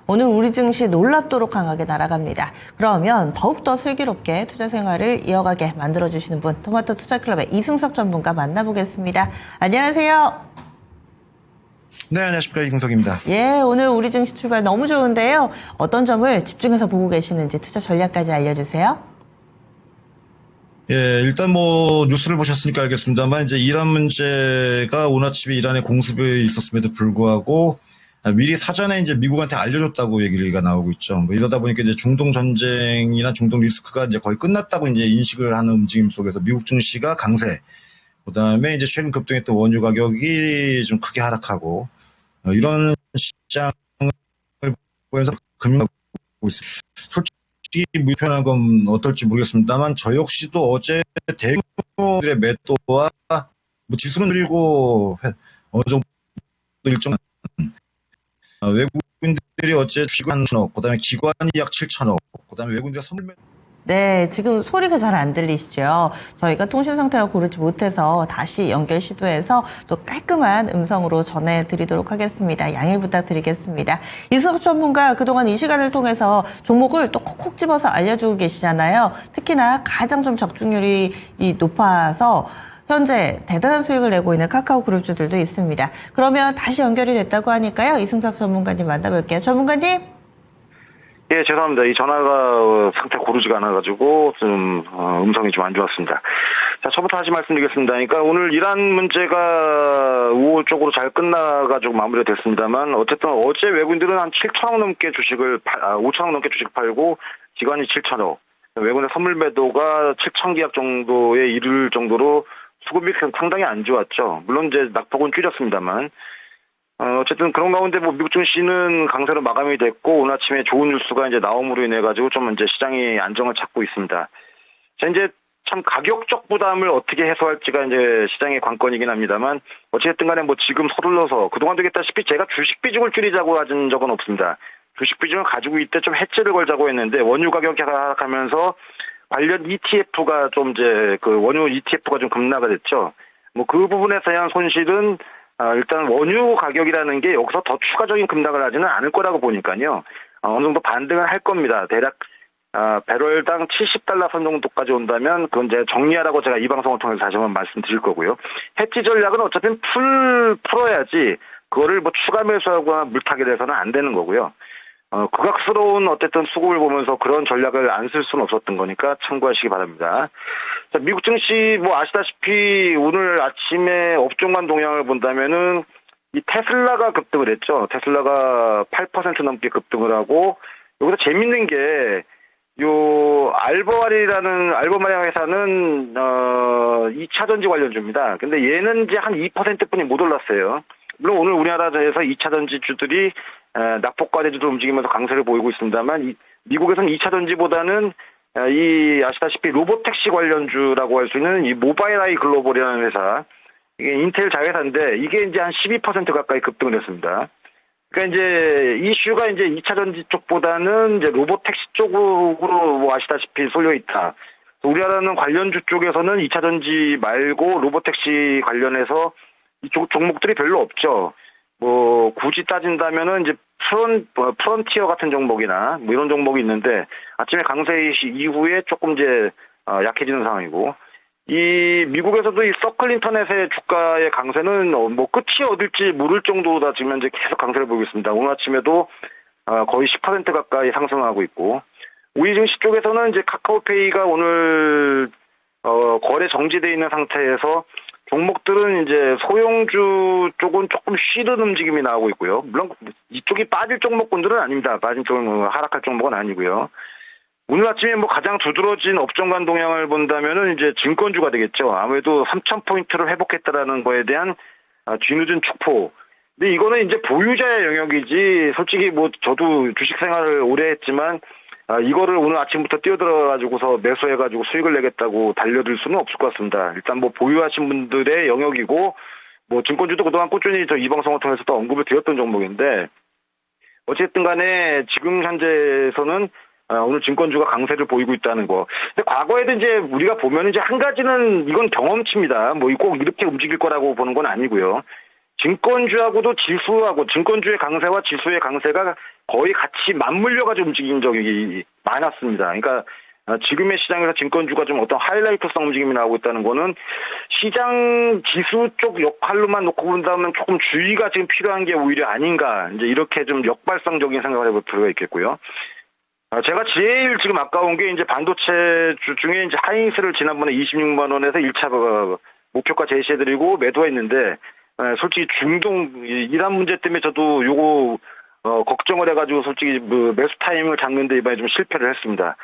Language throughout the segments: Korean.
오늘 우리 증시 놀랍도록 강하게 날아갑니다. 그러면 더욱더 슬기롭게 투자 생활을 이어가게 만들어주시는 분, 토마토 투자클럽의 이승석 전문가 만나보겠습니다. 안녕하세요. 네, 안녕하십니까. 이승석입니다. 예, 오늘 우리 증시 출발 너무 좋은데요. 어떤 점을 집중해서 보고 계시는지 투자 전략까지 알려주세요. 예, 일단 뉴스를 보셨으니까 알겠습니다만, 이제 이란 문제가 오늘 아침에 이란의 공습이 있었음에도 불구하고, 미리 사전에 이제 미국한테 알려줬다고 얘기가 나오고 있죠. 이러다 보니까 이제 중동 전쟁이나 중동 리스크가 이제 거의 끝났다고 이제 인식을 하는 움직임 속에서 미국 증시가 강세, 그 다음에 이제 최근 급등했던 원유 가격이 좀 크게 하락하고, 이런 시장을 보면서 금융하고 있습니다. 솔직히 불편한 건 어떨지 모르겠습니다만 저 역시도 어제 대규모의 매도와 지수는 그리고 어느 정도 일정 외국인들이 어제 주식 한 1,000억, 그다음에 기관이 약 7,000억, 그다음에 외국인들 선물 매도. 네, 지금 소리가 잘 안 들리시죠? 저희가 통신 상태가 고르지 못해서 다시 연결 시도해서 또 깔끔한 음성으로 전해드리도록 하겠습니다. 양해 부탁드리겠습니다. 이승석 전문가 그동안 이 시간을 통해서 종목을 또 콕콕 집어서 알려주고 계시잖아요. 특히나 가장 좀 적중률이 높아서 현재 대단한 수익을 내고 있는 카카오 그룹주들도 있습니다. 그러면 다시 연결이 됐다고 하니까요. 이승석 전문가님 만나볼게요. 전문가님. 예, 죄송합니다. 이 전화가 상태 고르지가 않아가지고 좀 음성이 좀 안 좋았습니다. 자, 처음부터 다시 말씀드리겠습니다. 그러니까 오늘 이란 문제가 우호적으로 잘 끝나가지고 마무리가 됐습니다만 어쨌든 어제 외국인들은 한 7천억 넘게 주식을 5천억 넘게 주식 팔고 기관이 7천억, 외국인의 선물 매도가 7천 계약 정도에 이를 정도로 수급이 상당히 안 좋았죠. 물론 이제 낙폭은 줄였습니다만. 어쨌든 그런 가운데 미국 증시는 강세로 마감이 됐고 오늘 아침에 좋은 뉴스가 이제 나옴으로 인해 가지고 좀 이제 시장이 안정을 찾고 있습니다. 자, 이제 참 가격적 부담을 어떻게 해소할지가 이제 시장의 관건이긴 합니다만 어쨌든 간에 지금 서둘러서 그동안 되겠다시피 제가 주식 비중을 줄이자고 하진 적은 없습니다. 주식 비중을 가지고 있때 좀 해지를 걸자고 했는데 원유 가격이 하락하면서 관련 ETF가 좀 이제 그 원유 ETF가 좀 급락가 됐죠. 그 부분에서 한 손실은 일단 원유 가격이라는 게 여기서 더 추가적인 급락을 하지는 않을 거라고 보니까요. 어느 정도 반등을 할 겁니다. 대략 배럴당 $70 선 정도까지 온다면 그건 이제 정리하라고 제가 이 방송을 통해서 다시 한번 말씀드릴 거고요. 해지 전략은 어차피 풀어야지 그거를 추가 매수하거나 물타기 돼서는 안 되는 거고요. 극악스러운 어쨌든 수급을 보면서 그런 전략을 안 쓸 수는 없었던 거니까 참고하시기 바랍니다. 자, 미국 증시 아시다시피 오늘 아침에 업종간 동향을 본다면은 이 테슬라가 급등을 했죠. 테슬라가 8% 넘게 급등을 하고 여기서 재밌는 게 요 알베마리 회사는 2차 전지 관련주입니다. 근데 얘는 이제 한 2%뿐이 못 올랐어요. 물론 오늘 우리나라에서 2차 전지주들이 낙폭과대주도 움직이면서 강세를 보이고 있습니다만 미국에서는 2차 전지보다는 이 아시다시피 로보택시 관련주라고 할 수 있는 이 모바일 아이 글로벌이라는 회사, 이게 인텔 자회사인데 이게 이제 한 12% 가까이 급등을 했습니다. 그러니까 이제 이슈가 이제 2차 전지 쪽보다는 이제 로보택시 쪽으로 아시다시피 쏠려 있다. 우리나라는 관련주 쪽에서는 2차 전지 말고 로보택시 관련해서 이쪽 종목들이 별로 없죠. 굳이 따진다면은 이제 프론티어 같은 종목이나 이런 종목이 있는데 아침에 강세 이후에 조금 이제 약해지는 상황이고 이 미국에서도 이 서클 인터넷의 주가의 강세는 끝이 어딜지 모를 정도다 지금 현재 계속 강세를 보이고 있습니다. 오늘 아침에도 거의 10% 가까이 상승하고 있고 우리 증시 쪽에서는 이제 카카오페이가 오늘 거래 정지되어 있는 상태에서 종목들은 이제 소형주 쪽은 조금 쉬는 움직임이 나오고 있고요. 물론 이쪽이 빠질 종목군들은 아닙니다. 빠진 쪽은 하락할 종목은 아니고요. 오늘 아침에 가장 두드러진 업종 간 동향을 본다면은 이제 증권주가 되겠죠. 아무래도 3,000포인트를 회복했다라는 거에 대한 뒤늦은 축포. 근데 이거는 이제 보유자의 영역이지 솔직히 저도 주식 생활을 오래 했지만 이거를 오늘 아침부터 뛰어들어가지고서 매수해가지고 수익을 내겠다고 달려들 수는 없을 것 같습니다. 일단 보유하신 분들의 영역이고, 증권주도 그동안 꾸준히 이 방송을 통해서도 언급을 드렸던 종목인데, 어쨌든 간에 지금 현재에서는 오늘 증권주가 강세를 보이고 있다는 거. 근데 과거에도 이제 우리가 보면 이제 한 가지는 이건 경험치입니다. 꼭 이렇게 움직일 거라고 보는 건 아니고요. 증권주하고도 지수하고 증권주의 강세와 지수의 강세가 거의 같이 맞물려가지고 움직인 적이 많았습니다. 그러니까 지금의 시장에서 증권주가 좀 어떤 하이라이트성 움직임이 나오고 있다는 거는 시장 지수 쪽 역할로만 놓고 본다면 조금 주의가 지금 필요한 게 오히려 아닌가, 이제 이렇게 좀 역발상적인 생각을 해볼 필요가 있겠고요. 제가 제일 지금 아까운 게 이제 반도체주 중에 이제 하이닉스를 지난번에 26만 원에서 1차 목표가 제시해드리고 매도했는데, 솔직히 중동 이란 문제 때문에 저도 요거 걱정을 해가지고 솔직히 매수 타이밍을 잡는데 이번에 좀 실패를 했습니다.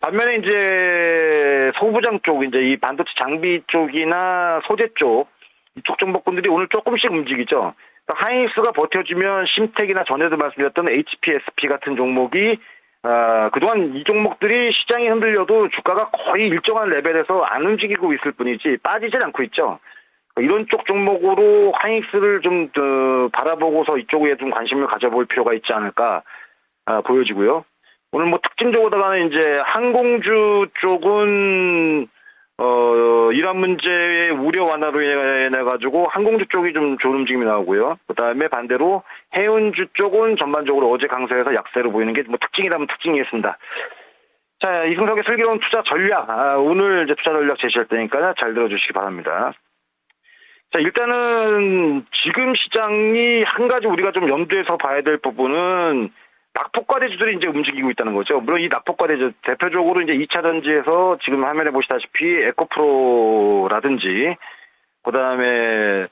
반면에 이제 소부장 쪽, 이제 이 반도체 장비 쪽이나 소재 쪽, 이쪽 종목군들이 오늘 조금씩 움직이죠. 그러니까 하이닉스가 버텨주면 심텍이나 전에도 말씀드렸던 HPSP 같은 종목이 그동안 이 종목들이 시장이 흔들려도 주가가 거의 일정한 레벨에서 안 움직이고 있을 뿐이지 빠지질 않고 있죠. 이런 쪽 종목으로 하이닉스를 좀 바라보고서 이쪽에 좀 관심을 가져볼 필요가 있지 않을까 보여지고요. 오늘 뭐 특징적으로다가는 이제 항공주 쪽은 이란 문제의 우려 완화로 인해 가지고 항공주 쪽이 좀 좋은 움직임이 나오고요. 그다음에 반대로 해운주 쪽은 전반적으로 어제 강세에서 약세로 보이는 게 뭐 특징이라면 특징이겠습니다. 자, 이승석의 슬기로운 투자 전략, 오늘 이제 투자 전략 제시할 테니까 잘 들어주시기 바랍니다. 자, 일단은 지금 시장이 한 가지 우리가 좀 염두에서 봐야 될 부분은 낙폭과대주들이 이제 움직이고 있다는 거죠. 물론 이 낙폭과대주 대표적으로 이제 2차 전지에서 지금 화면에 보시다시피 에코프로라든지 그다음에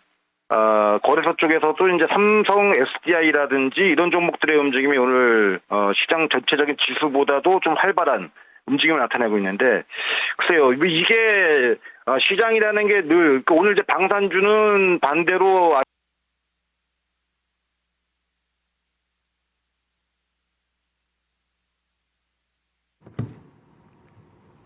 거래소 쪽에서도 이제 삼성 SDI라든지 이런 종목들의 움직임이 오늘 시장 전체적인 지수보다도 좀 활발한 움직임을 나타내고 있는데, 글쎄요, 이게 시장이라는 게 늘 오늘 이제 방산주는 반대로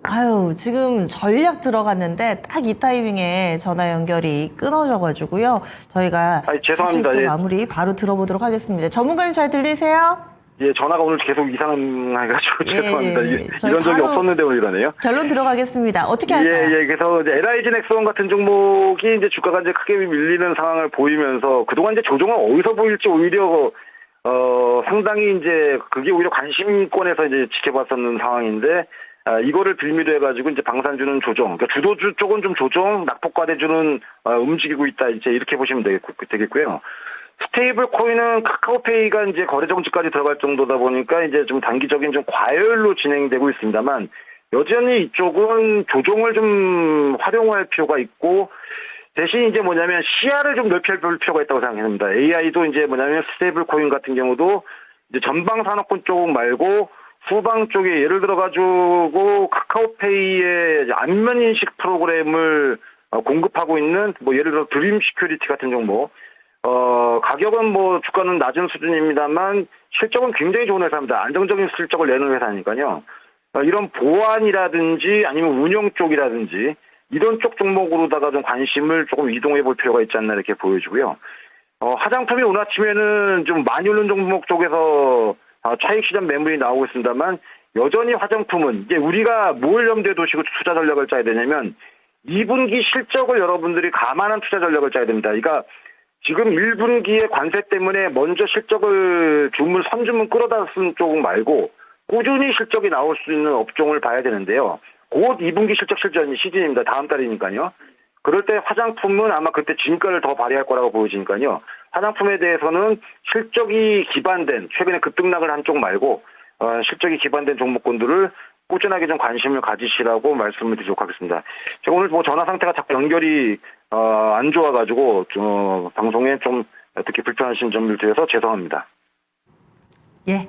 아유, 지금 전략 들어갔는데 딱 이 타이밍에 전화 연결이 끊어져가지고요. 저희가 죄송합니다. 다시 또 예. 마무리 바로 들어보도록 하겠습니다. 전문가님 잘 들리세요? 예, 전화가 오늘 계속 이상해가지고 죄송합니다. 이런 적이 바로 없었는데 오늘 이러네요. 결론 들어가겠습니다. 어떻게 할까요? 예. 그래서 이제 LIG 넥스원 같은 종목이 이제 주가가 이제 크게 밀리는 상황을 보이면서 그동안 이제 조정은 어디서 보일지 오히려 상당히 이제 그게 오히려 관심권에서 이제 지켜봤었는 상황인데, 이거를 빌미로 해가지고 이제 방산주는 조정, 그러니까 주도주 쪽은 좀 조정, 낙폭과대주는 움직이고 있다, 이제 이렇게 보시면 되겠고요. 스테이블 코인은 카카오페이가 이제 거래 정지까지 들어갈 정도다 보니까 이제 좀 단기적인 좀 과열로 진행되고 있습니다만, 여전히 이쪽은 조정을 좀 활용할 필요가 있고, 대신 이제 뭐냐면 시야를 좀 넓혀볼 필요가 있다고 생각합니다. AI도 이제 뭐냐면 스테이블 코인 같은 경우도 이제 전방 산업군 쪽 말고 후방 쪽에 예를 들어가지고 카카오페이의 안면 인식 프로그램을 공급하고 있는 뭐 예를 들어 드림 시큐리티 같은 종목, 가격은 뭐 주가는 낮은 수준입니다만 실적은 굉장히 좋은 회사입니다. 안정적인 실적을 내는 회사니까요. 이런 보안이라든지 아니면 운영 쪽이라든지 이런 쪽 종목으로다가 좀 관심을 조금 이동해 볼 필요가 있지 않나 이렇게 보여지고요. 화장품이 오늘 아침에는 좀 많이 오른 종목 쪽에서 차익 시장 매물이 나오고 있습니다만, 여전히 화장품은 이제 우리가 뭘 염두에 두시고 투자 전략을 짜야 되냐면 2분기 실적을 여러분들이 감안한 투자 전략을 짜야 됩니다. 그러니까 지금 1분기의 관세 때문에 먼저 실적을 선주문 끌어다 쓴 쪽 말고 꾸준히 실적이 나올 수 있는 업종을 봐야 되는데요. 곧 2분기 실적 실전 시즌입니다. 다음 달이니까요. 그럴 때 화장품은 아마 그때 진가를 더 발휘할 거라고 보여지니까요. 화장품에 대해서는 실적이 기반된, 최근에 급등락을 한 쪽 말고 실적이 기반된 종목군들을 꾸준하게 좀 관심을 가지시라고 말씀을 드리도록 하겠습니다. 제가 오늘 뭐 전화 상태가 자꾸 연결이 안 좋아가지고 방송에 좀 듣기 불편하신 점을 드려서 죄송합니다. 예.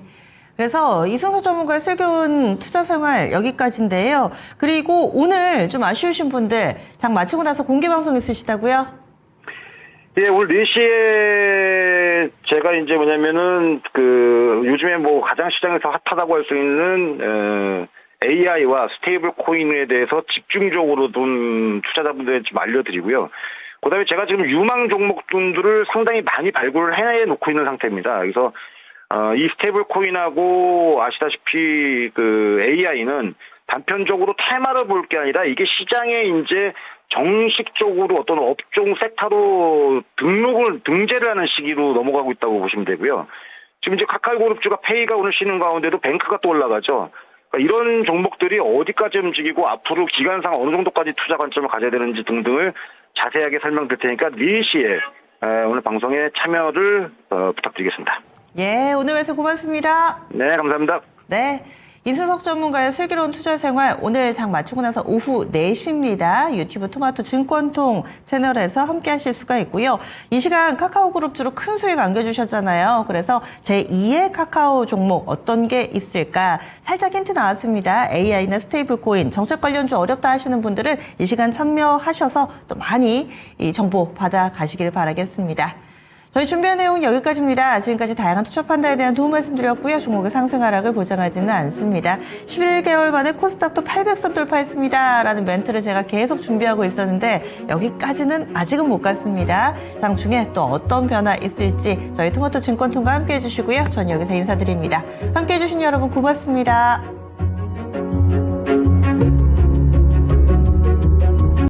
그래서 이승석 전문가의 슬기로운 투자 생활 여기까지인데요. 그리고 오늘 좀 아쉬우신 분들 장 마치고 나서 공개 방송 있으시다고요? 예, 오늘 4시에 제가 이제 뭐냐면은 요즘에 뭐 가장 시장에서 핫하다고 할 수 있는 AI와 스테이블 코인에 대해서 집중적으로 좀 투자자분들에 좀 알려드리고요. 그다음에 제가 지금 유망 종목들을 상당히 많이 발굴을 해놓고 있는 상태입니다. 그래서 이 스테이블 코인하고 아시다시피 AI는 단편적으로 테마를 볼 게 아니라 이게 시장에 이제 정식적으로 어떤 업종 섹터로 등재를 하는 시기로 넘어가고 있다고 보시면 되고요. 지금 이제 카카오그룹주가 페이가 오늘 쉬는 가운데도 뱅크가 또 올라가죠. 그러니까 이런 종목들이 어디까지 움직이고 앞으로 기간상 어느 정도까지 투자 관점을 가져야 되는지 등등을 자세하게 설명드릴 테니까 4시에 오늘 방송에 참여를 부탁드리겠습니다. 예, 오늘 말씀 고맙습니다. 네, 감사합니다. 네. 이수석 전문가의 슬기로운 투자 생활 오늘 장 마치고 나서 오후 4시입니다. 유튜브 토마토 증권통 채널에서 함께 하실 수가 있고요. 이 시간 카카오그룹주로 큰 수익 안겨주셨잖아요. 그래서 제2의 카카오 종목 어떤 게 있을까 살짝 힌트 나왔습니다. AI나 스테이블 코인, 정책 관련주 어렵다 하시는 분들은 이 시간 참여하셔서 또 많이 이 정보 받아가시길 바라겠습니다. 저희 준비한 내용은 여기까지입니다. 지금까지 다양한 투자 판단에 대한 도움 말씀드렸고요. 종목의 상승 하락을 보장하지는 않습니다. 11개월 만에 코스닥도 800선 돌파했습니다. 라는 멘트를 제가 계속 준비하고 있었는데 여기까지는 아직은 못 갔습니다. 장중에 또 어떤 변화 있을지 저희 토마토 증권통과 함께 해주시고요. 전 여기서 인사드립니다. 함께 해주신 여러분 고맙습니다.